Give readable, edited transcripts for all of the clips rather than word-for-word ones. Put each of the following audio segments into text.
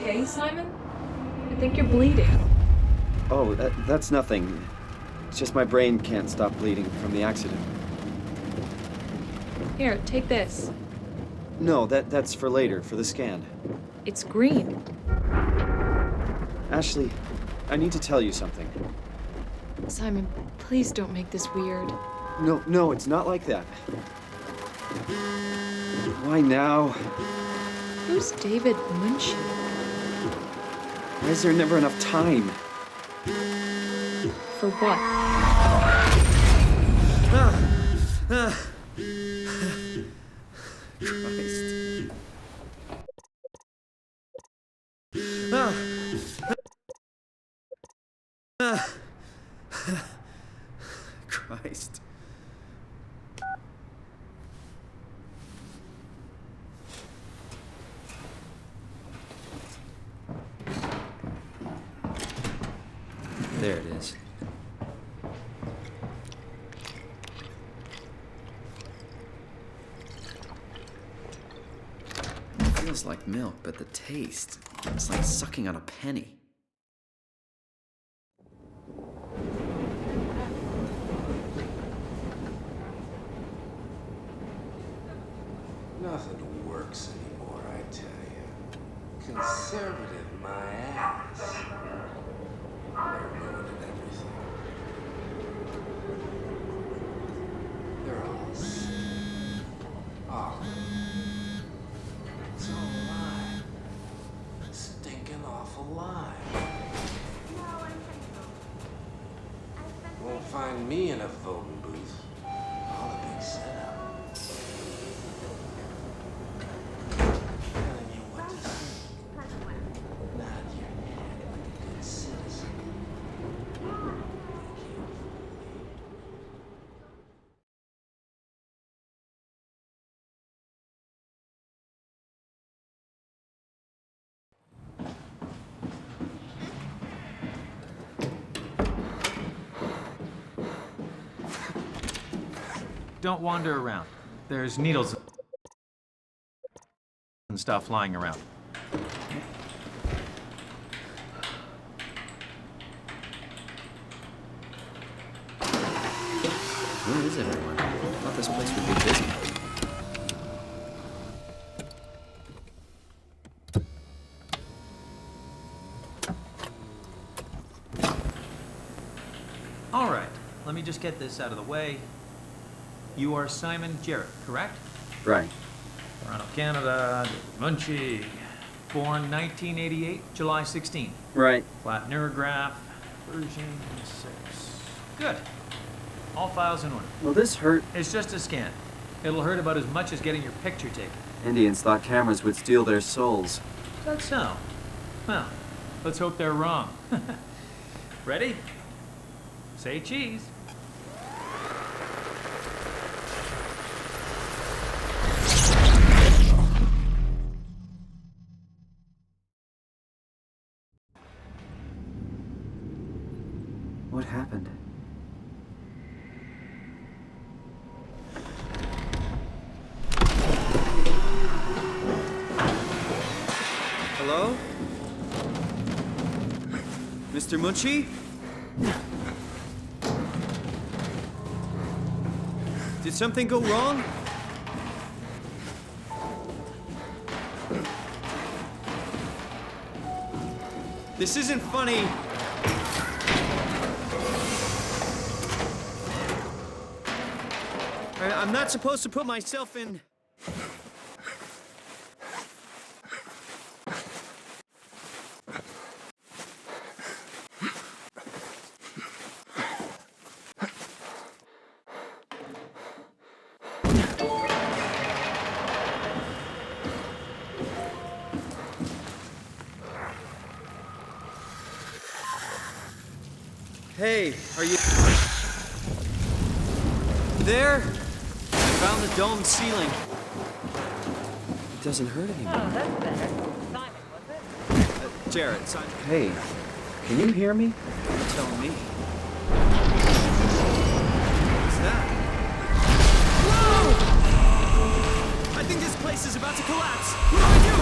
okay, Simon? I think you're bleeding. Oh, that's nothing. It's just my brain can't stop bleeding from the accident. Here, take this. No, that's for later, for the scan. It's green. Ashley, I need to tell you something. Simon, please don't make this weird. No, it's not like that. Why now? Who's David Munchie? Why is there never enough time? For what? Christ. Christ. There it is. It feels like milk, but the taste, it's like sucking on a penny. Nothing works anymore, I tell you. Conservative, my ass. They're ruining everything. They're all sick. Oh. It's all alive. Stinking awful alive. Won't find me in a voting booth. All a big setup. Telling you what to think. Nod your head like a good citizen. You can't fool me. Don't wander around. There's needles and stuff lying around. Where is everyone? I thought this place would be busy. All right, let me just get this out of the way. You are Simon Jarrett, correct? Right. Toronto, Canada, Munchie. Born 1988, July 16. Right. Flat neurograph, version 6. Good. All files in order. Well, this hurt. It's just a scan. It'll hurt about as much as getting your picture taken. Indians thought cameras would steal their souls. That's so. Well, let's hope they're wrong. Ready? Say cheese. What happened? Hello? Mr. Munchie? Did something go wrong? This isn't funny. I'm not supposed to put myself in... Hey, are you... there? I found the dome ceiling. It doesn't hurt anymore. Oh, that's better. Simon, was it? Jarrett, Simon. Hey, can you hear me? Tell me. What's that? Whoa! I think this place is about to collapse. What do I do?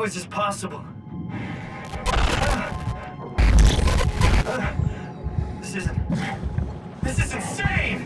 is this possible? This is insane!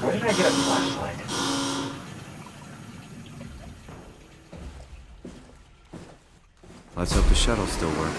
Where did I get a flashlight? Let's hope the shuttle still works.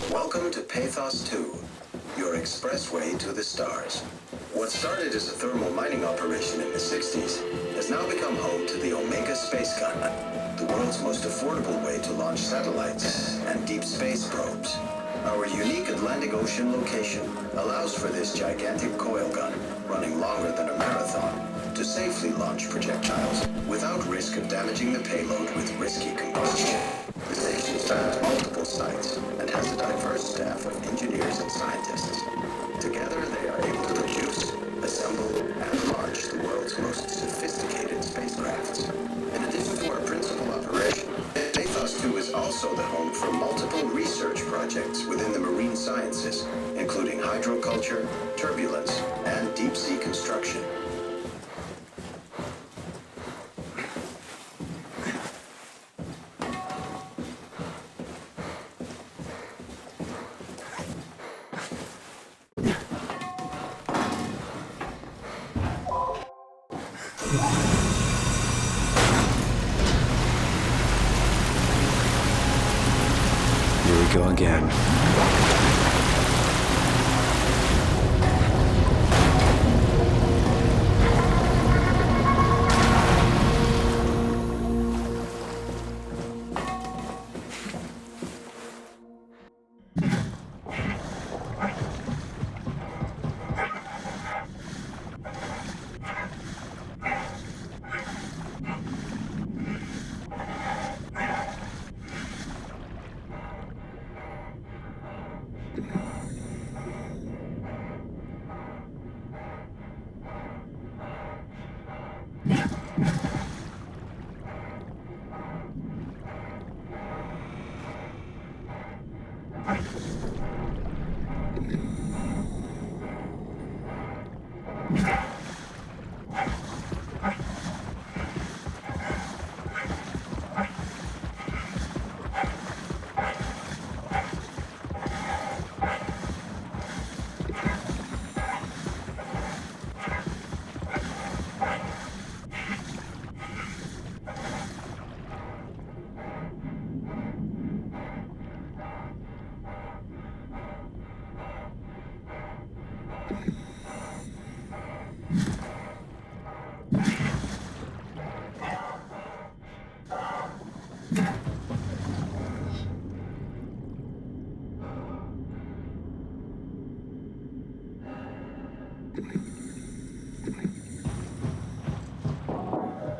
Welcome to Pathos 2, your expressway to the stars. What started as a thermal mining operation in the 60s has now become home to the Omega Space Gun, the world's most affordable way to launch satellites and deep space probes. Our unique Atlantic Ocean location allows for this gigantic coil gun, running longer than a marathon, to safely launch projectiles without risk of damaging the payload with risky combustion. The station spans multiple sites and has a diverse staff of engineers and scientists. Together, they are able to produce, assemble, and launch the world's most sophisticated spacecrafts. In addition to our principal operation, Pathos 2 is also the home for multiple research projects within the marine sciences, including hydroculture, turbulence, and deep-sea construction. Here we go again.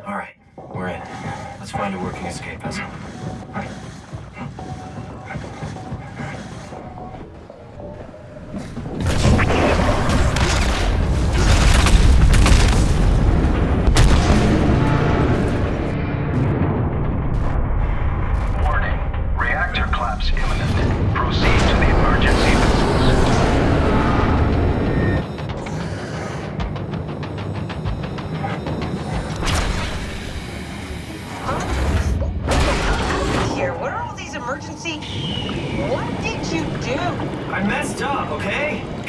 All right, we're in. Let's find a working escape vessel. Warning. Reactor collapse imminent. Proceed to the emergency vessels.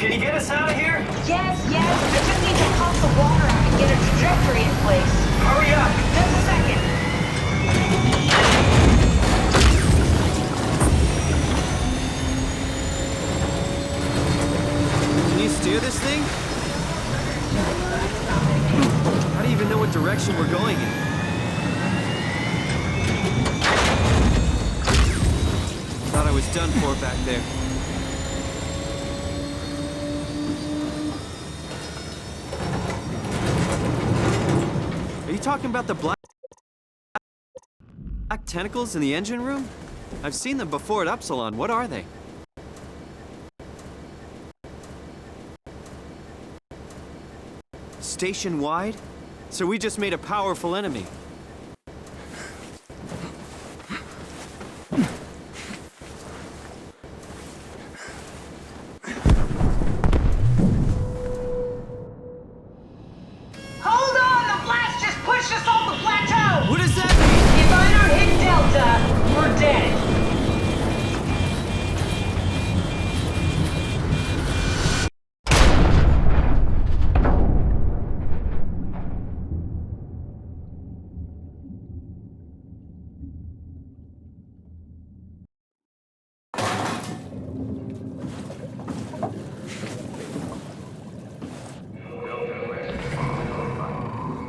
Can you get us out of here? Yes, yes. I just need to pump the water out and get a trajectory in place. Hurry up! Just a second. Can you steer this thing? How do you even know what direction we're going in? Thought I was done for back there. Are you talking about the black tentacles in the engine room? I've seen them before at Upsilon. What are they? Station-wide? So we just made a powerful enemy. Hold on! The blast just pushed us off the plateau! What does that mean? If I don't hit Delta, we're dead.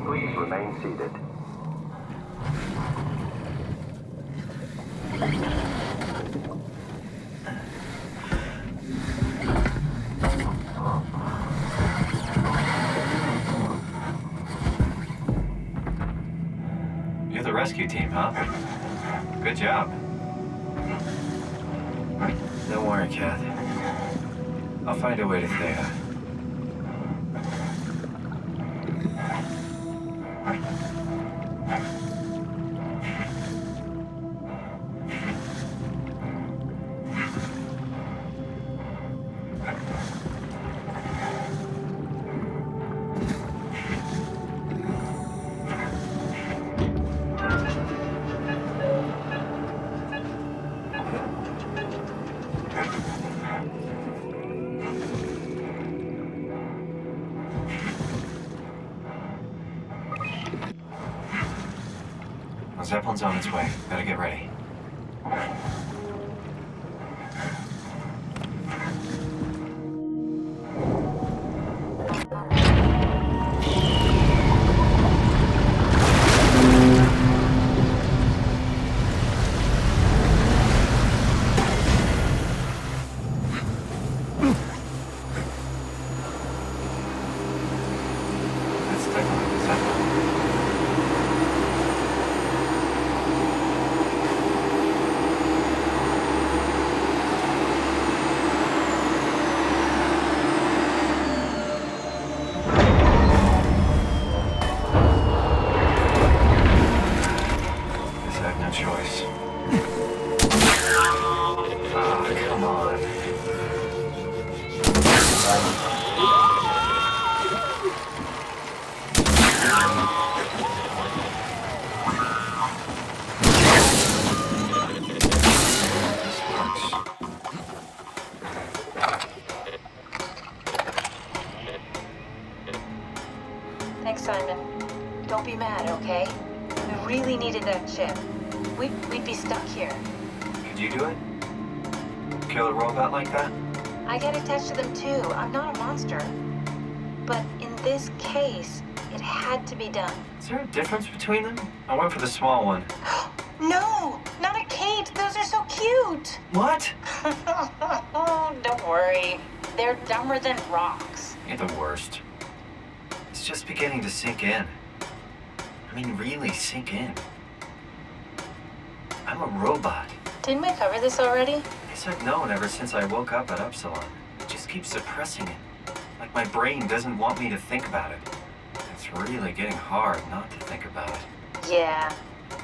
Please remain seated. You're the rescue team, huh? Good job. Don't worry, Kath. I'll find a way to Thea. The Zeppelin's on its way. Better get ready. That's definitely the Zeppelin. Guess I have no choice. Ah, come on. This works. Thanks, Simon. Don't be mad, okay? We really needed that chip. We'd be stuck here. Could you do it? Kill a robot like that? I get attached to them too. I'm not a monster. But in this case, it had to be done. Is there a difference between them? I went for the small one. No! Not a Kate! Those are so cute! What? Don't worry. They're dumber than rocks. You're the worst. It's just beginning to sink in. I mean, really sink in. I'm a robot. Didn't we cover this already? Guess I've known ever since I woke up at Upsilon. I just keep suppressing it. Like my brain doesn't want me to think about it. It's really getting hard not to think about it. Yeah.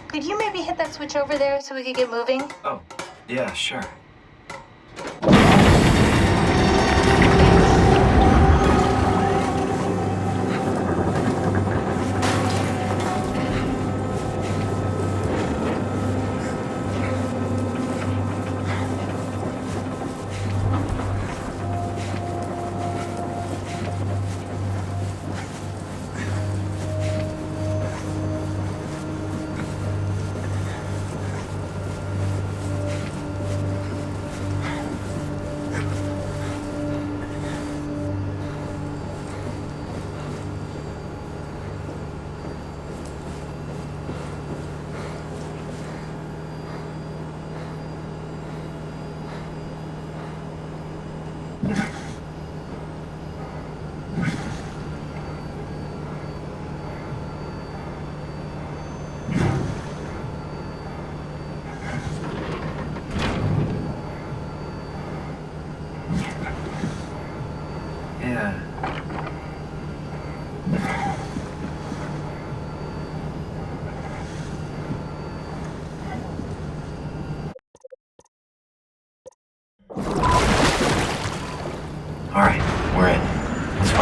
Could you maybe hit that switch over there so we could get moving? Oh, yeah, sure.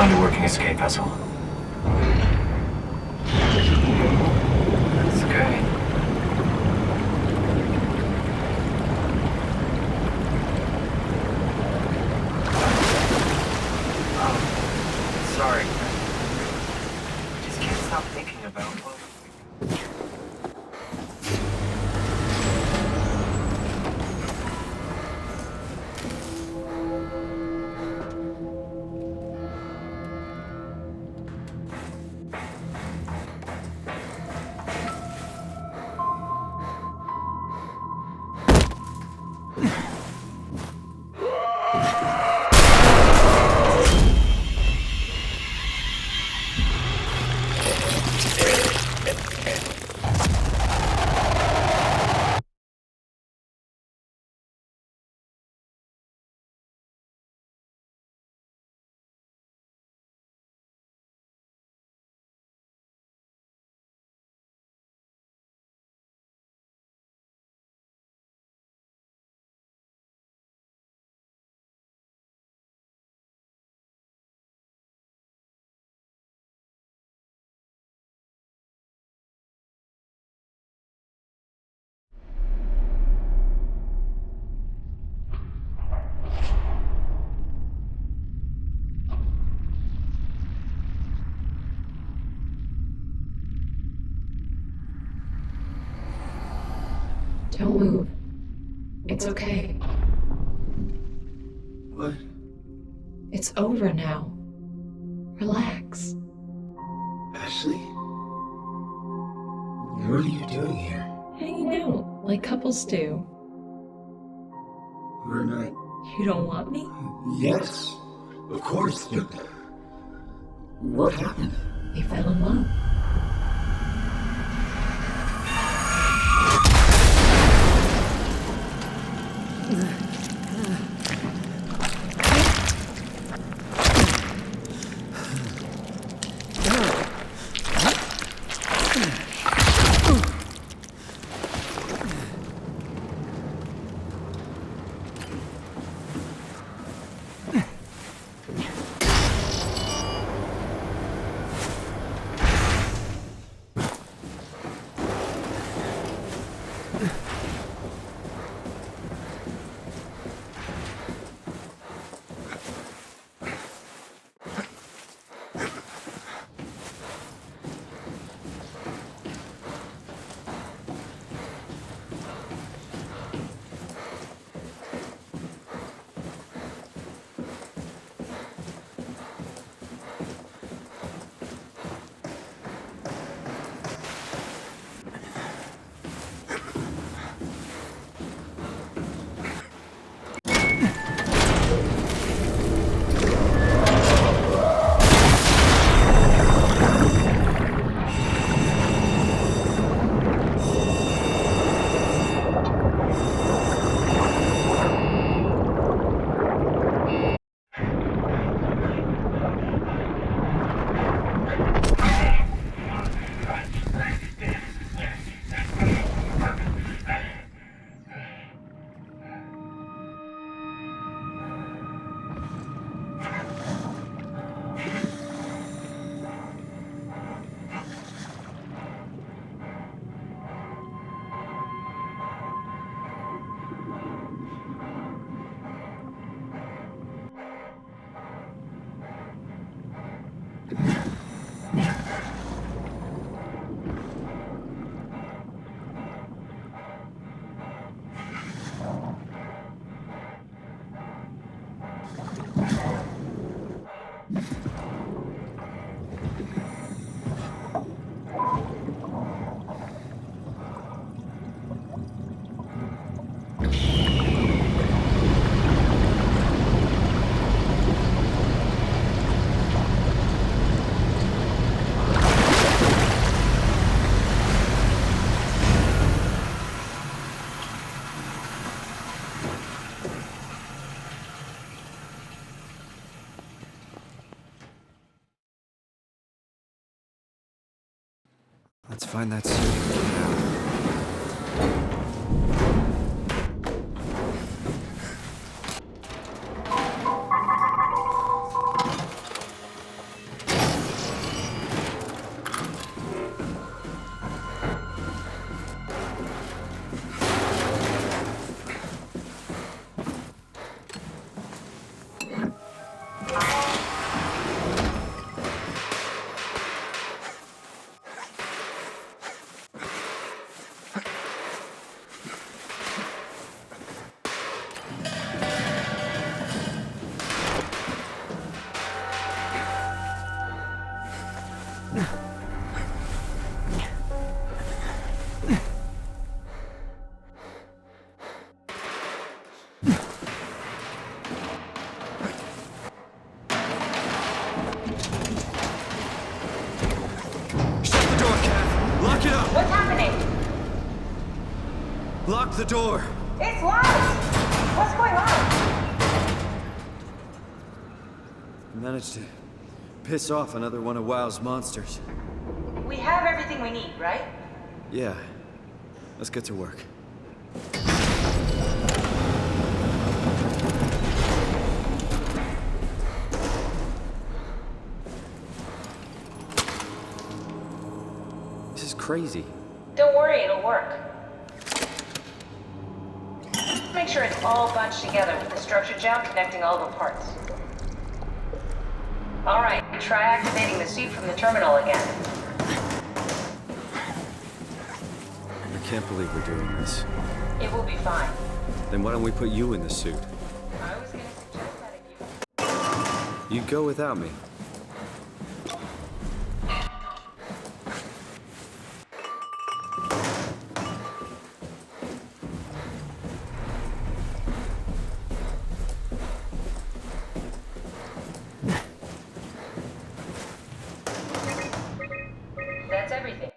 found a working escape vessel. That's good. Oh, sorry. I just can't stop thinking about what... Don't move. It's okay. What? It's over now. Relax. Ashley? What are you doing here? Hanging out like couples do. We're not... You don't want me? Yes, of course, but... What happened? We fell in love. Let's find that suit and get out. Lock the door! It's locked! What's going on? Managed to piss off another one of WoW's monsters. We have everything we need, right? Yeah. Let's get to work. This is crazy. Don't worry, it'll work. Make sure it's all bunched together with the structure gel connecting all the parts. Alright, try activating the suit from the terminal again. I can't believe we're doing this. It will be fine. Then why don't we put you in the suit? I was gonna suggest that if you... You'd go without me. That's everything.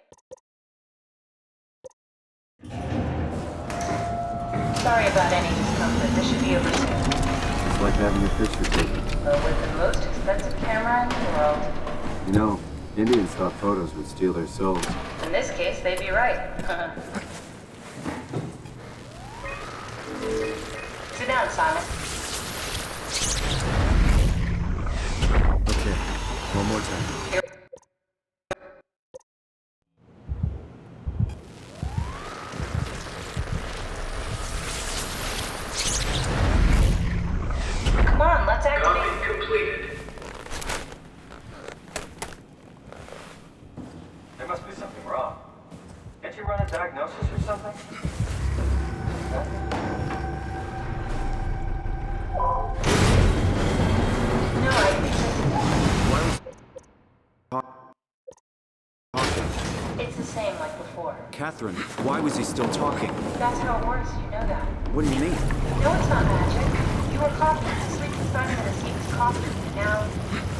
Sorry about any discomfort. This should be over soon. It's like having your picture taken. But with the most expensive camera in the world. You know, Indians thought photos would steal their souls. In this case, they'd be right. Sit down, Simon. Okay, one more time. Here. Come on, let's activate. Copy completed. There must be something wrong. Can't you run a diagnosis or something? No, I think it's the same like before. Catherine, why was he still talking? That's how it works, you know that. What do you mean? No, it's not magic. You were caught asleep with Simon in the Stevens coffee. Now,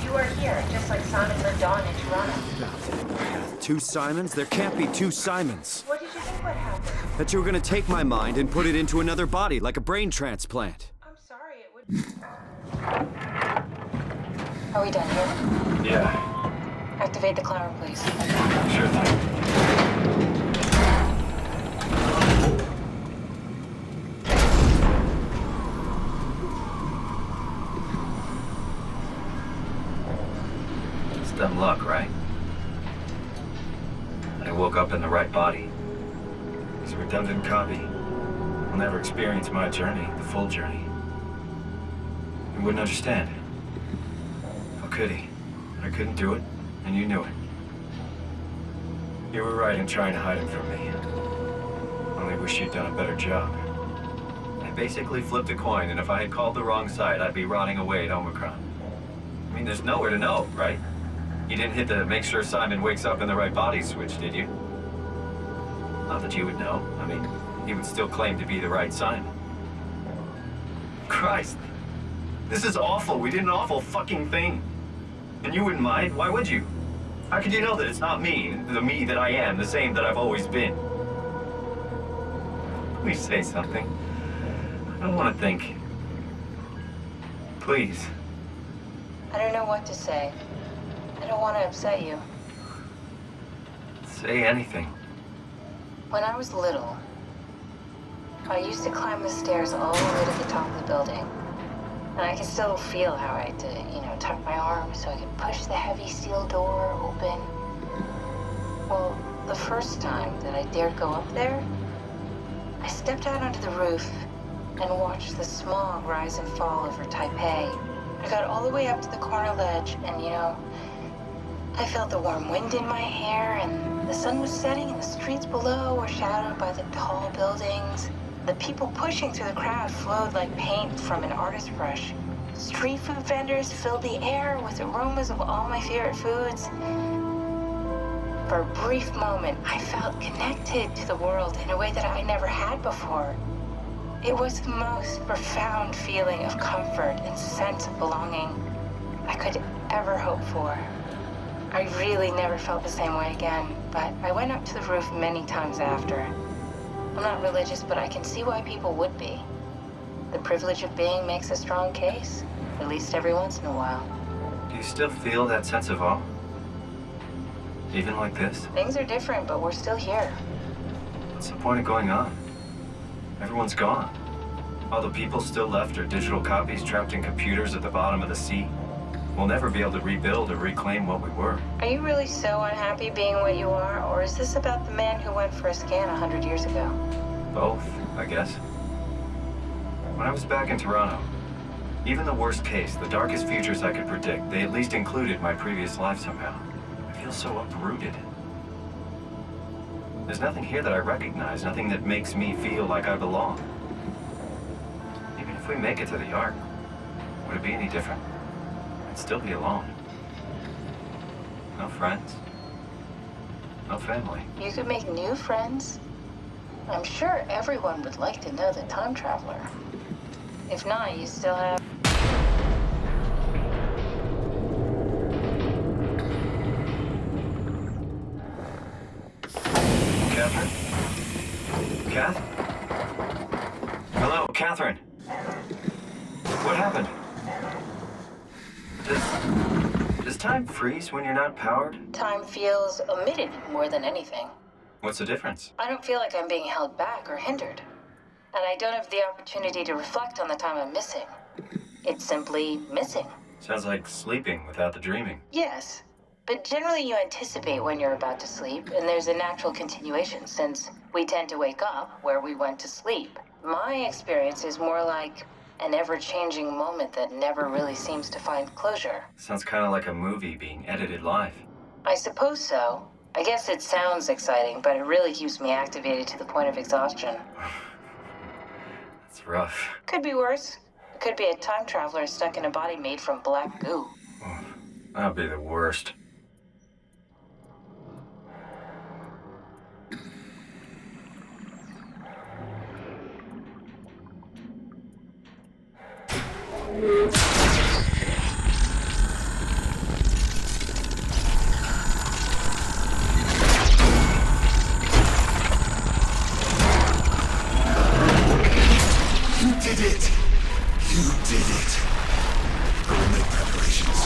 you are here, just like Simon lived on in Toronto. Two Simons? There can't be two Simons. What did you think would happen? That you were gonna take my mind and put it into another body, like a brain transplant. I'm sorry, it would... Are we done here? Yeah, Activate the climber, please. sure thing. It's dumb luck, right? I woke up in the right body. This redundant copy will never experience my journey, the full journey. He wouldn't understand. How could he? I couldn't do it, and you knew it. You were right in trying to hide it from me. Only wish you'd done a better job. I basically flipped a coin, and if I had called the wrong side, I'd be rotting away at Omicron. I mean, there's nowhere to know, right? You didn't hit the make sure Simon wakes up in the right body switch, did you? Not that you would know. I mean, he would still claim to be the right Simon. Christ. This is awful. We did an awful fucking thing. And you wouldn't mind? Why would you? How could you know that it's not me, the me that I am, the same that I've always been? Please say something. I don't want to think. Please. I don't know what to say. I don't want to upset you. Say anything. When I was little, I used to climb the stairs all the way to the top of the building. And I can still feel how I had to, tuck my arms so I could push the heavy steel door open. Well, the first time that I dared go up there, I stepped out onto the roof and watched the smog rise and fall over Taipei. I got all the way up to the corner ledge and, I felt the warm wind in my hair and the sun was setting and the streets below were shadowed by the tall buildings. The people pushing through the crowd flowed like paint from an artist's brush. Street food vendors filled the air with aromas of all my favorite foods. For a brief moment, I felt connected to the world in a way that I never had before. It was the most profound feeling of comfort and sense of belonging I could ever hope for. I really never felt the same way again, but I went up to the roof many times after. I'm not religious, but I can see why people would be. The privilege of being makes a strong case, at least every once in a while. Do you still feel that sense of awe? Even like this? Things are different, but we're still here. What's the point of going on? Everyone's gone. All the people still left are digital copies trapped in computers at the bottom of the sea. We'll never be able to rebuild or reclaim what we were. Are you really so unhappy being what you are, or is this about the man who went for a scan 100 years ago? Both, I guess. When I was back in Toronto, even the worst case, the darkest futures I could predict, they at least included my previous life somehow. I feel so uprooted. There's nothing here that I recognize, nothing that makes me feel like I belong. Even if we make it to the Ark, would it be any different? I'd still be alone. No friends. No family. You could make new friends. I'm sure everyone would like to know the time traveler. If not, you still have... Catherine? Kath? Hello, Catherine. What happened? Does time freeze when you're not powered? Time feels omitted more than anything. What's the difference? I don't feel like I'm being held back or hindered. And I don't have the opportunity to reflect on the time I'm missing. It's simply missing. Sounds like sleeping without the dreaming. Yes, but generally you anticipate when you're about to sleep, and there's a natural continuation since we tend to wake up where we went to sleep. My experience is more like an ever-changing moment that never really seems to find closure. Sounds kind of like a movie being edited live. I suppose so. I guess it sounds exciting, but it really keeps me activated to the point of exhaustion. It's rough. Could be worse. It could be a time traveler stuck in a body made from black goo. That'd be the worst. You did it! You did it! I will make preparations.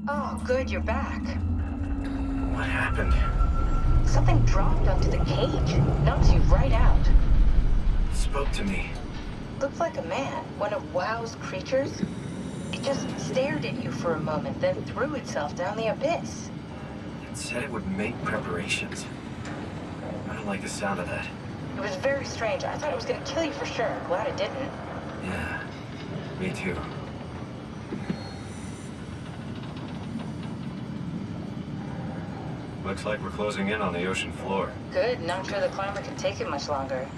Oh, good, you're back. What happened? Something dropped onto the cage. Knocks you right out. It spoke to me. Looked like a man, one of WoW's creatures. It just stared at you for a moment, then threw itself down the abyss. It said it would make preparations. I don't like the sound of that. It was very strange. I thought it was gonna kill you for sure. Glad it didn't. Yeah, me too. Looks like we're closing in on the ocean floor. Good, not sure the climber can take it much longer.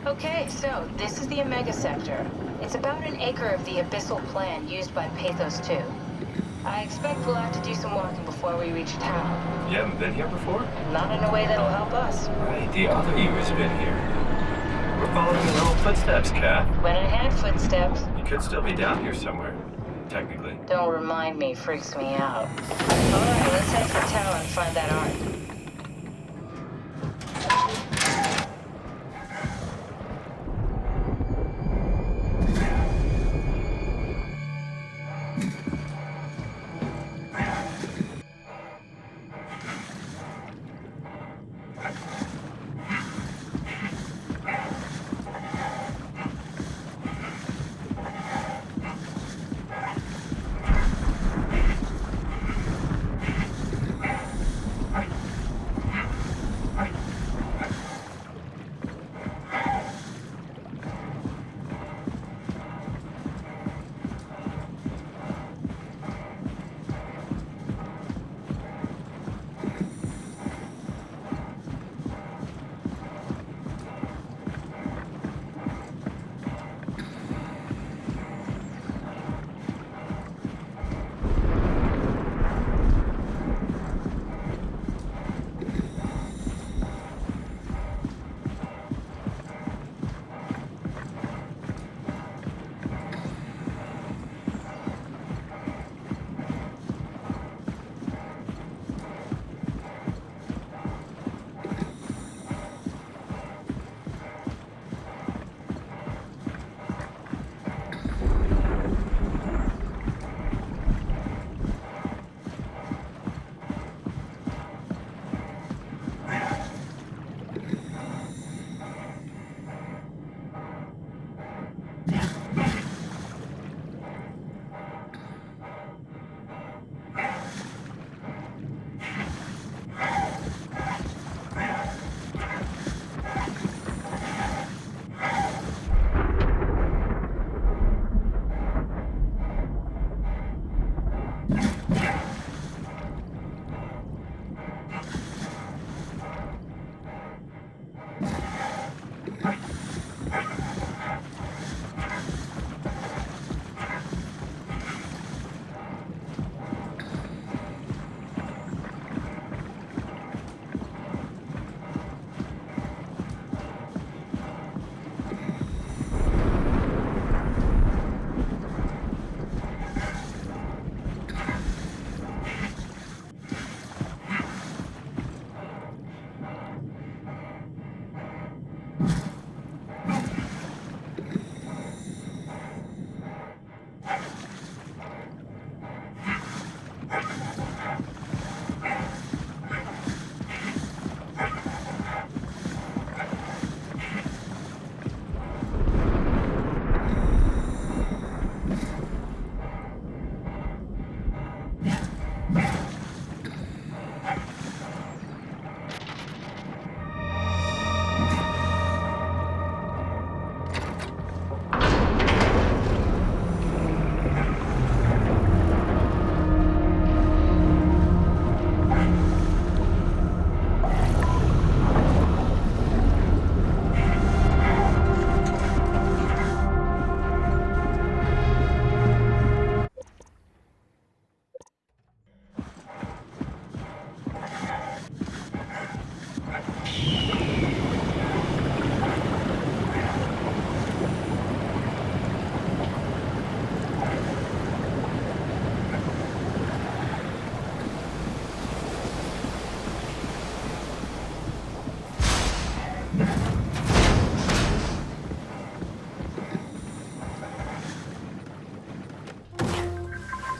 Okay, so this is the Omega Sector. It's about an acre of the abyssal plan used by Pathos 2. I expect we'll have to do some walking before we reach town. You haven't been here before? Not in a way that'll help us. Right, the other you has been here. We're following your little footsteps, Kat. When I had footsteps. You could still be down here somewhere, technically. Don't remind me, freaks me out. Alright, let's head for town and find that Ark.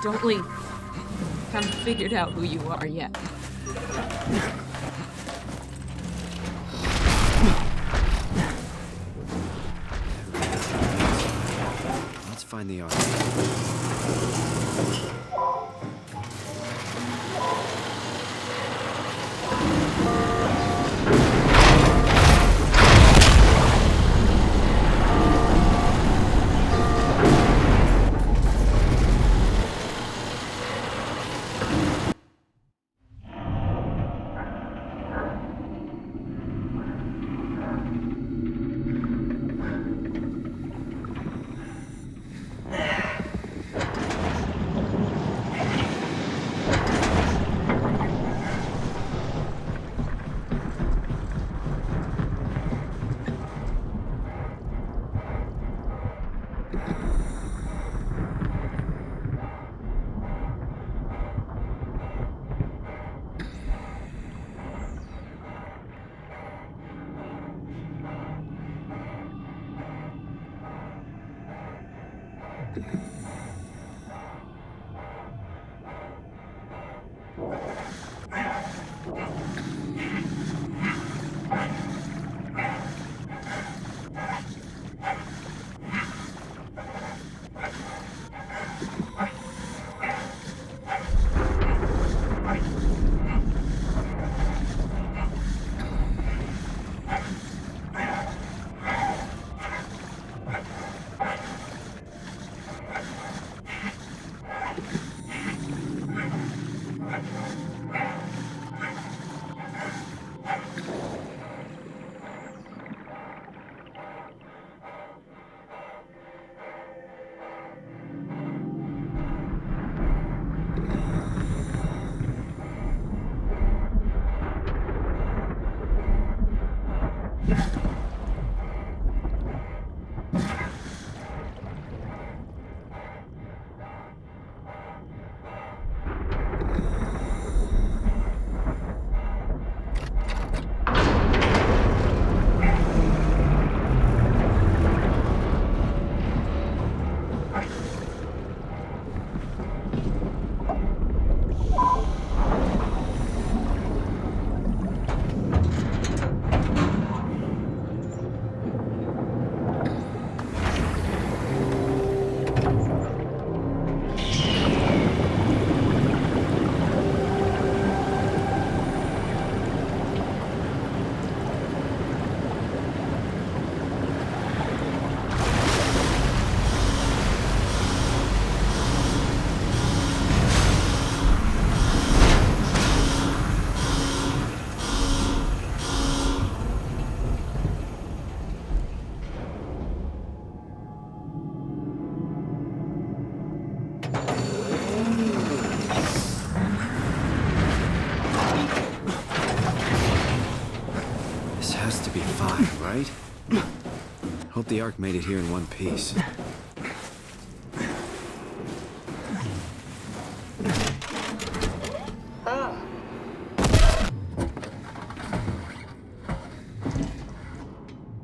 Don't leave. Haven't figured out who you are yet. Let's find the ark. Right? Hope the Ark made it here in one piece. Oh.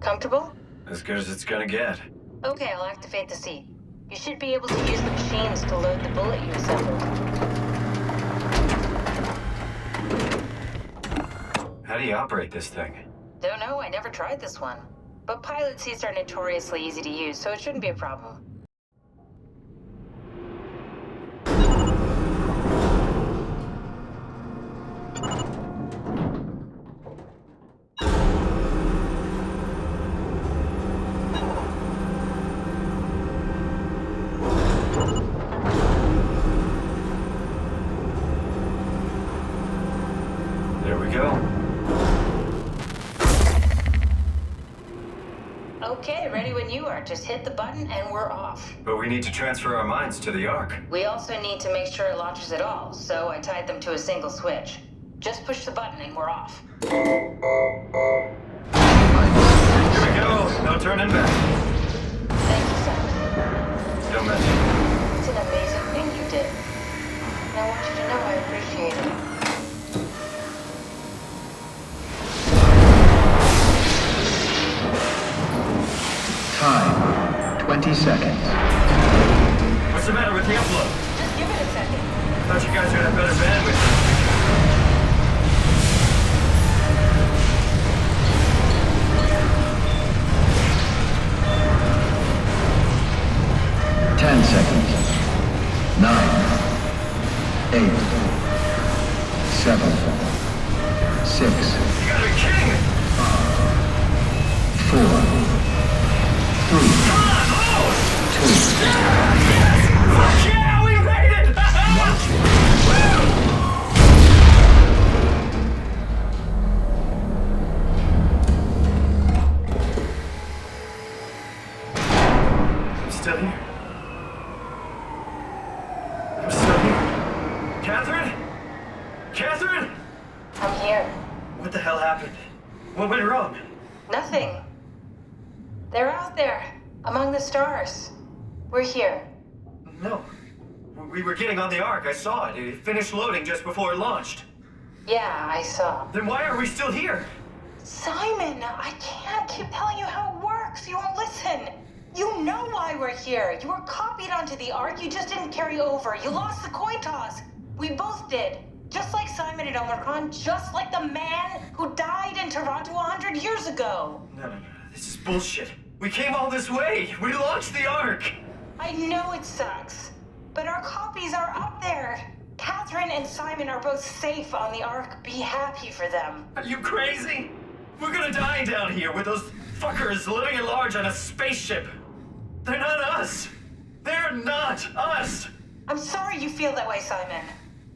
Comfortable? As good as it's gonna get. Okay, I'll activate the seat. You should be able to use the machines to load the bullet you assembled. How do you operate this thing? Don't know, I never tried this one. But pilot seats are notoriously easy to use, so it shouldn't be a problem. There we go. Okay, ready when you are. Just hit the button and we're off. But we need to transfer our minds to the Ark. We also need to make sure it launches at all, so I tied them to a single switch. Just push the button and we're off. Here we go. No turning back. Thank you, Simon. Don't mention it. It's an amazing thing you did. And I want you to know I appreciate it. Time, 20 seconds. What's the matter with the upload? Just give it a second. thought you guys would have better bandwidth. 10 seconds. 9, 8, 7, 6. You gotta be kidding me! 4, 3, Come on, load! 2. Yes! Fuck yeah, we made it! I'm still here. I'm still here. Catherine? Catherine? I'm here. What the hell happened? What went wrong? Nothing. They're out there, among the stars. We're here. No. We were getting on the Ark. I saw it. It finished loading just before it launched. Yeah, I saw. Then why are we still here? Simon, I can't keep telling you how it works. You won't listen. You know why we're here. You were copied onto the Ark. You just didn't carry over. You lost the coin toss. We both did. Just like Simon at Omicron, just like the man who died in Toronto 100 years ago. No. This is bullshit. We came all this way. We launched the Ark. I know it sucks, but our copies are up there. Catherine and Simon are both safe on the Ark. Be happy for them. Are you crazy? We're gonna die down here with those fuckers living at large on a spaceship. They're not us. They're not us. I'm sorry you feel that way, Simon.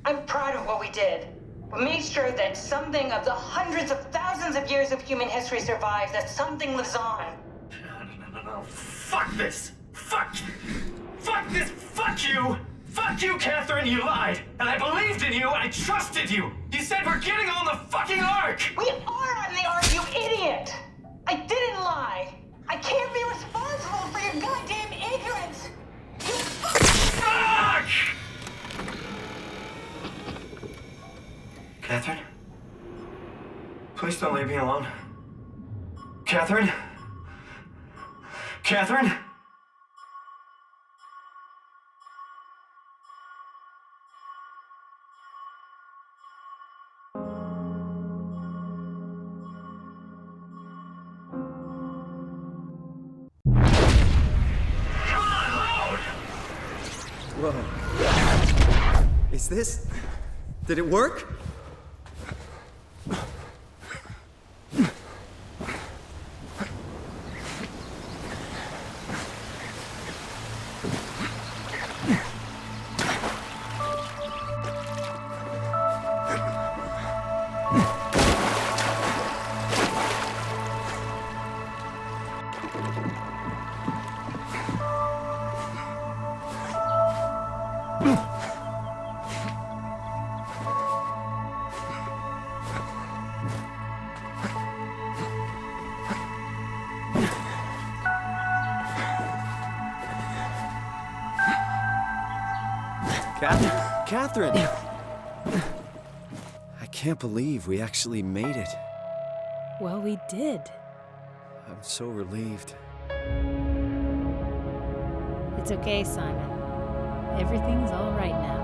I'm proud of what we did. We made sure that something of the hundreds of thousands of years of human history survives, that something lives on. No. Fuck this. Fuck this. Fuck you. Fuck you, Catherine. You lied. And I believed in you. I trusted you. You said we're getting on the fucking Ark. We are on the Ark, you idiot! I didn't lie. I can't be responsible for your goddamn ignorance. You Fuck! Catherine? Please don't leave me alone. Catherine? Catherine? Whoa. Is this... Did it work? Catherine! I can't believe we actually made it. Well, we did. I'm so relieved. It's okay, Simon. Everything's all right now.